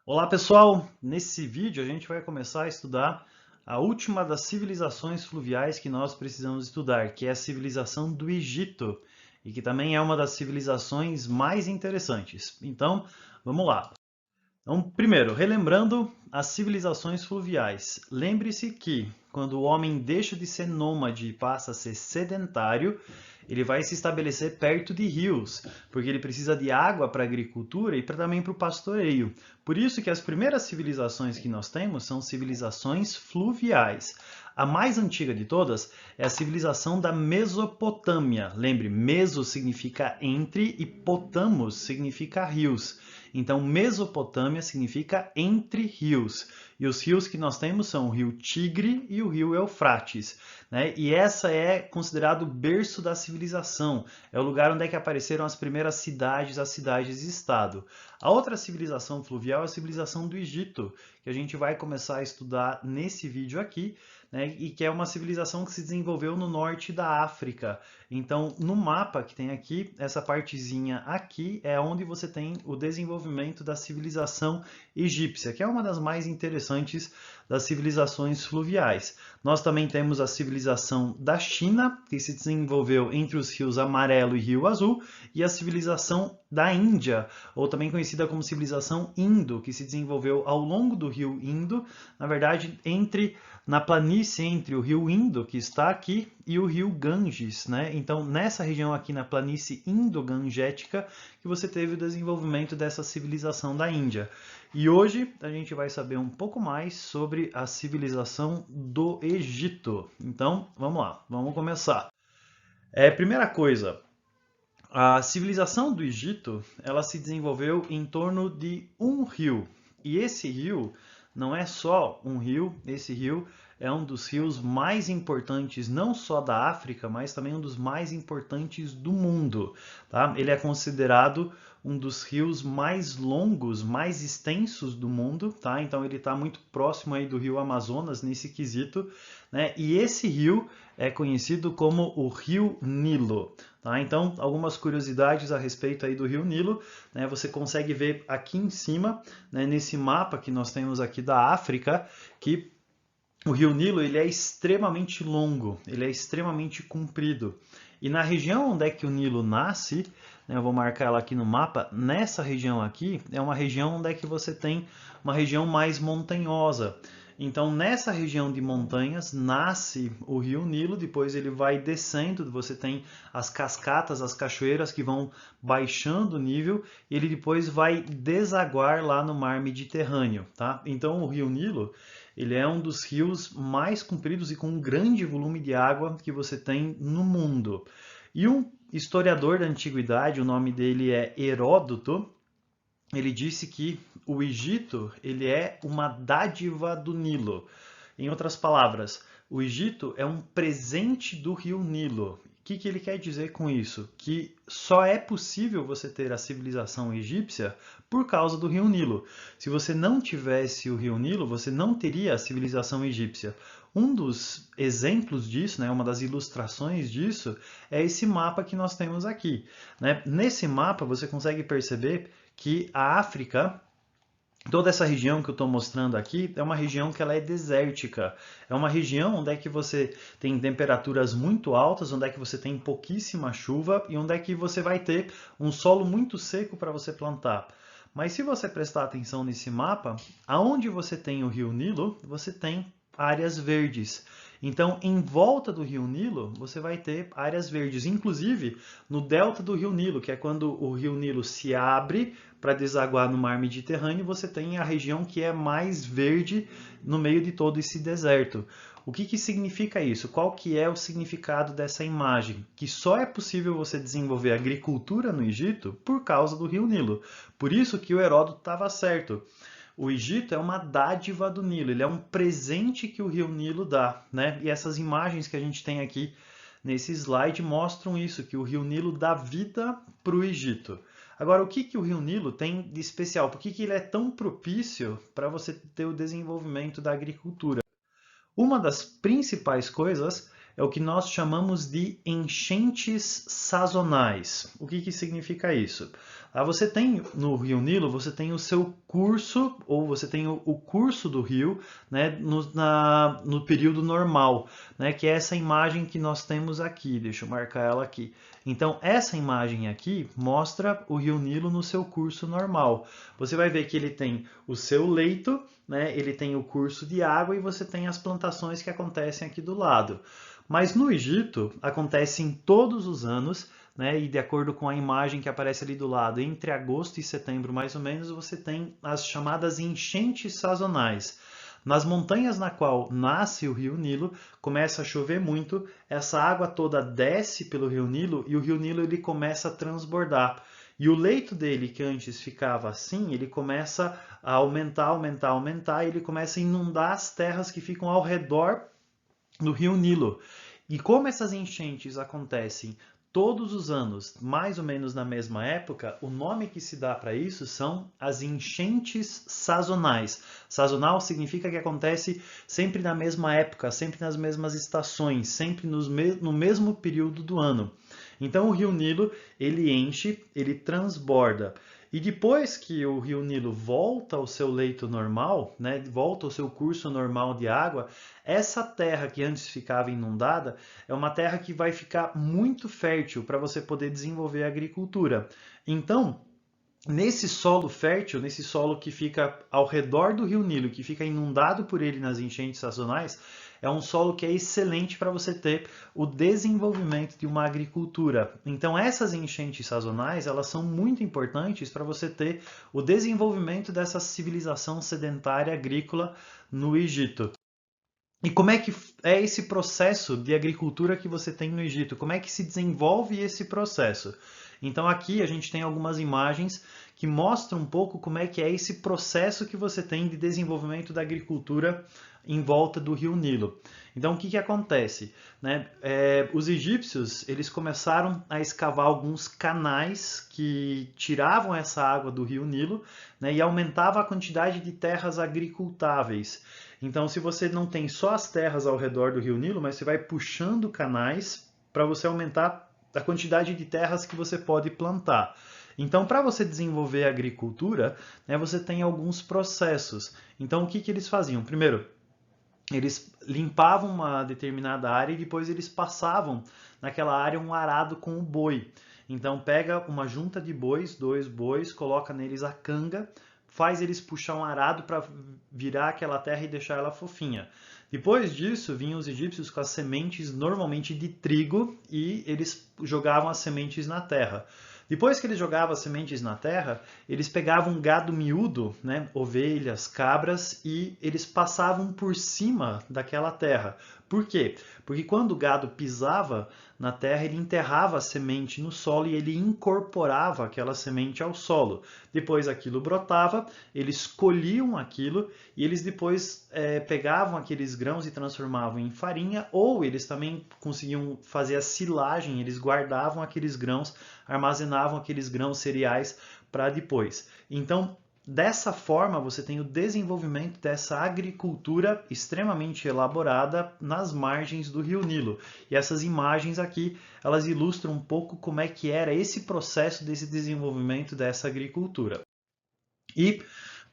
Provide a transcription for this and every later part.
Olá pessoal, nesse vídeo a gente vai começar a estudar a última das civilizações fluviais que nós precisamos estudar, que é a civilização do Egito, e que também é uma das civilizações mais interessantes. Então, vamos lá. Então, primeiro, relembrando as civilizações fluviais. Lembre-se que quando o homem deixa de ser nômade e passa a ser sedentário, ele vai se estabelecer perto de rios, porque ele precisa de água para a agricultura e também para o pastoreio. Por isso que as primeiras civilizações que nós temos são civilizações fluviais. A mais antiga de todas é a civilização da Mesopotâmia. Lembre, meso significa entre e potamos significa rios. Então, Mesopotâmia significa entre rios. E os rios que nós temos são o rio Tigre e o rio Eufrates, né? E essa é considerado o berço da civilização. É o lugar onde é que apareceram as primeiras cidades, as cidades-estado. A outra civilização fluvial é a civilização do Egito, que a gente vai começar a estudar nesse vídeo aqui, né? E que é uma civilização que se desenvolveu no norte da África. Então, no mapa que tem aqui, essa partezinha aqui é onde você tem o desenvolvimento da civilização egípcia, que é uma das mais interessantes das civilizações fluviais. Nós também temos a civilização da China, que se desenvolveu entre os rios Amarelo e Rio Azul, e a civilização da Índia, ou também conhecida como civilização Indo, que se desenvolveu ao longo do rio Indo, na verdade, na planície entre o rio Indo, que está aqui, e o rio Ganges, né? Então, nessa região aqui na planície indo-gangética, que você teve o desenvolvimento dessa civilização da Índia. E hoje a gente vai saber um pouco mais sobre a civilização do Egito. Então, vamos lá, vamos começar. Primeira coisa, a civilização do Egito, ela se desenvolveu em torno de um rio. E esse rio não é só um rio, esse rio é um dos rios mais importantes, não só da África, mas também um dos mais importantes do mundo. Tá? Ele é considerado um dos rios mais longos, mais extensos do mundo, tá? Então ele está muito próximo aí do rio Amazonas nesse quesito, né? E esse rio é conhecido como o Rio Nilo. Tá? Então, algumas curiosidades a respeito aí do Rio Nilo, né? Você consegue ver aqui em cima, né, nesse mapa que nós temos aqui da África, que o Rio Nilo ele é extremamente longo, ele é extremamente comprido. E na região onde é que o Nilo nasce, né, eu vou marcar ela aqui no mapa, nessa região aqui é uma região onde é que você tem uma região mais montanhosa. Então, nessa região de montanhas nasce o Rio Nilo, depois ele vai descendo, você tem as cascatas, as cachoeiras que vão baixando o nível, e ele depois vai desaguar lá no mar Mediterrâneo, tá? Então, o Rio Nilo, ele é um dos rios mais compridos e com um grande volume de água que você tem no mundo. E um historiador da antiguidade, o nome dele é Heródoto, ele disse que o Egito ele é uma dádiva do Nilo. Em outras palavras, o Egito é um presente do rio Nilo. O que ele quer dizer com isso? Que só é possível você ter a civilização egípcia por causa do rio Nilo. Se você não tivesse o rio Nilo, você não teria a civilização egípcia. Um dos exemplos disso, né, uma das ilustrações disso, é esse mapa que nós temos aqui, né? Nesse mapa você consegue perceber que a África, toda essa região que eu estou mostrando aqui, é uma região que ela é desértica. É uma região onde é que você tem temperaturas muito altas, onde é que você tem pouquíssima chuva e onde é que você vai ter um solo muito seco para você plantar. Mas se você prestar atenção nesse mapa, aonde você tem o rio Nilo, você tem áreas verdes. Então, em volta do rio Nilo, você vai ter áreas verdes, inclusive no delta do rio Nilo, que é quando o rio Nilo se abre para desaguar no mar Mediterrâneo, você tem a região que é mais verde no meio de todo esse deserto. O que significa isso? Qual que é o significado dessa imagem? Que só é possível você desenvolver agricultura no Egito por causa do rio Nilo. Por isso que o Heródoto estava certo. O Egito é uma dádiva do Nilo, ele é um presente que o rio Nilo dá, né? E essas imagens que a gente tem aqui nesse slide mostram isso, que o rio Nilo dá vida para o Egito. Agora, o que o rio Nilo tem de especial? Por que ele é tão propício para você ter o desenvolvimento da agricultura? Uma das principais coisas é o que nós chamamos de enchentes sazonais. O que significa isso? Você tem no Rio Nilo, você tem o seu curso, ou você tem o curso do rio, né, no período normal, né, que é essa imagem que nós temos aqui. Deixa eu marcar ela aqui. Então, essa imagem aqui mostra o Rio Nilo no seu curso normal. Você vai ver que ele tem o seu leito, né, ele tem o curso de água e você tem as plantações que acontecem aqui do lado. Mas no Egito, acontecem todos os anos, né, e de acordo com a imagem que aparece ali do lado, entre agosto e setembro mais ou menos, você tem as chamadas enchentes sazonais. Nas montanhas na qual nasce o Rio Nilo, começa a chover muito, essa água toda desce pelo Rio Nilo e o Rio Nilo ele começa a transbordar. E o leito dele, que antes ficava assim, ele começa a aumentar, e ele começa a inundar as terras que ficam ao redor do Rio Nilo. E como essas enchentes acontecem todos os anos, mais ou menos na mesma época, o nome que se dá para isso são as enchentes sazonais. Sazonal significa que acontece sempre na mesma época, sempre nas mesmas estações, sempre no mesmo período do ano. Então o Rio Nilo, ele enche, ele transborda. E depois que o Rio Nilo volta ao seu leito normal, né, volta ao seu curso normal de água, essa terra que antes ficava inundada é uma terra que vai ficar muito fértil para você poder desenvolver a agricultura. Então, nesse solo fértil, nesse solo que fica ao redor do Rio Nilo, que fica inundado por ele nas enchentes sazonais, é um solo que é excelente para você ter o desenvolvimento de uma agricultura. Então essas enchentes sazonais, elas são muito importantes para você ter o desenvolvimento dessa civilização sedentária agrícola no Egito. E como é que é esse processo de agricultura que você tem no Egito? Como é que se desenvolve esse processo? Então aqui a gente tem algumas imagens que mostram um pouco como é que é esse processo que você tem de desenvolvimento da agricultura em volta do Rio Nilo. Então o que acontece? Né? Os egípcios eles começaram a escavar alguns canais que tiravam essa água do Rio Nilo, né, e aumentava a quantidade de terras agricultáveis. Então, se você não tem só as terras ao redor do Rio Nilo, mas você vai puxando canais para você aumentar a quantidade de terras que você pode plantar. Então, para você desenvolver a agricultura, né, você tem alguns processos. Então, o que eles faziam? Primeiro, eles limpavam uma determinada área e depois eles passavam naquela área um arado com o boi. Então, pega uma junta de bois, 2 bois, coloca neles a canga, faz eles puxar um arado para virar aquela terra e deixar ela fofinha. Depois disso, vinham os egípcios com as sementes normalmente de trigo e eles jogavam as sementes na terra. Depois que eles jogavam as sementes na terra, eles pegavam um gado miúdo, né, ovelhas, cabras, e eles passavam por cima daquela terra. Por quê? Porque quando o gado pisava na terra, ele enterrava a semente no solo e ele incorporava aquela semente ao solo. Depois aquilo brotava, eles colhiam aquilo e eles depois pegavam aqueles grãos e transformavam em farinha, ou eles também conseguiam fazer a silagem, eles guardavam aqueles grãos, armazenavam aqueles grãos cereais para depois. Então, dessa forma, você tem o desenvolvimento dessa agricultura extremamente elaborada nas margens do Rio Nilo. E essas imagens aqui, elas ilustram um pouco como é que era esse processo desse desenvolvimento dessa agricultura. E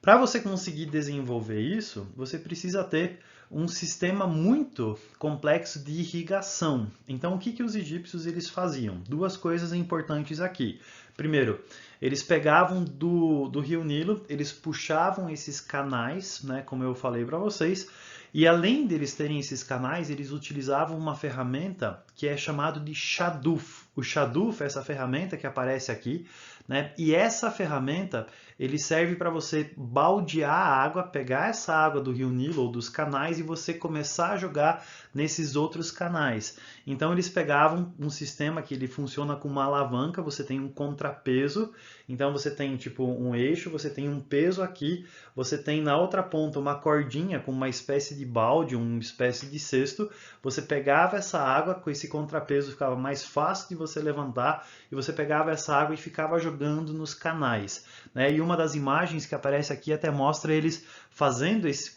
para você conseguir desenvolver isso, você precisa ter um sistema muito complexo de irrigação. Então, o que os egípcios eles faziam? Duas coisas importantes aqui. Primeiro, eles pegavam do Rio Nilo, eles puxavam esses canais, né, como eu falei para vocês, e além deles terem esses canais, eles utilizavam uma ferramenta que é chamada de Shaduf. O Shaduf é essa ferramenta que aparece aqui, né? E essa ferramenta ele serve para você baldear a água, pegar essa água do Rio Nilo ou dos canais e você começar a jogar nesses outros canais. Então eles pegavam um sistema que ele funciona com uma alavanca, você tem um contrapeso, então você tem tipo um eixo, você tem um peso aqui, você tem na outra ponta uma cordinha com uma espécie de balde, uma espécie de cesto, você pegava essa água, com esse contrapeso ficava mais fácil de você levantar e você pegava essa água e ficava jogando nos canais, né? E uma das imagens que aparece aqui até mostra eles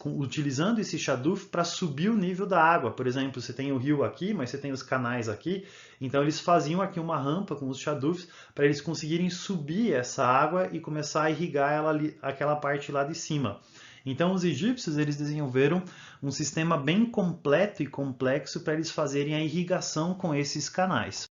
utilizando esse shaduf para subir o nível da água. Por exemplo, você tem o rio aqui, mas você tem os canais aqui, então eles faziam aqui uma rampa com os shadufs para eles conseguirem subir essa água e começar a irrigar ela ali, aquela parte lá de cima. Então os egípcios eles desenvolveram um sistema bem completo e complexo para eles fazerem a irrigação com esses canais.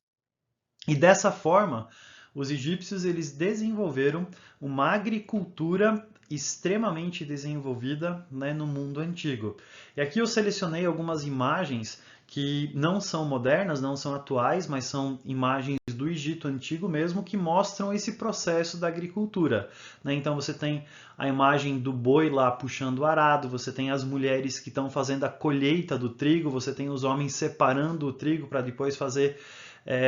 E dessa forma, os egípcios eles desenvolveram uma agricultura extremamente desenvolvida, né, no mundo antigo. E aqui eu selecionei algumas imagens que não são modernas, não são atuais, mas são imagens do Egito Antigo mesmo, que mostram esse processo da agricultura, né? Então você tem a imagem do boi lá puxando o arado, você tem as mulheres que estão fazendo a colheita do trigo, você tem os homens separando o trigo para depois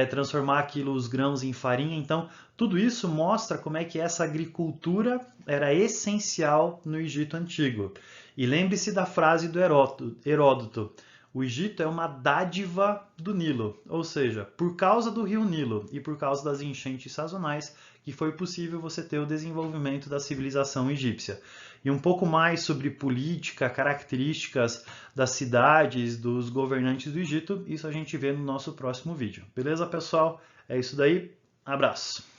transformar aquilo, os grãos em farinha. Então, tudo isso mostra como é que essa agricultura era essencial no Egito Antigo. E lembre-se da frase do Heródoto: o Egito é uma dádiva do Nilo, ou seja, por causa do rio Nilo e por causa das enchentes sazonais que foi possível você ter o desenvolvimento da civilização egípcia. E um pouco mais sobre política, características das cidades, dos governantes do Egito, isso a gente vê no nosso próximo vídeo. Beleza, pessoal? É isso daí. Abraço!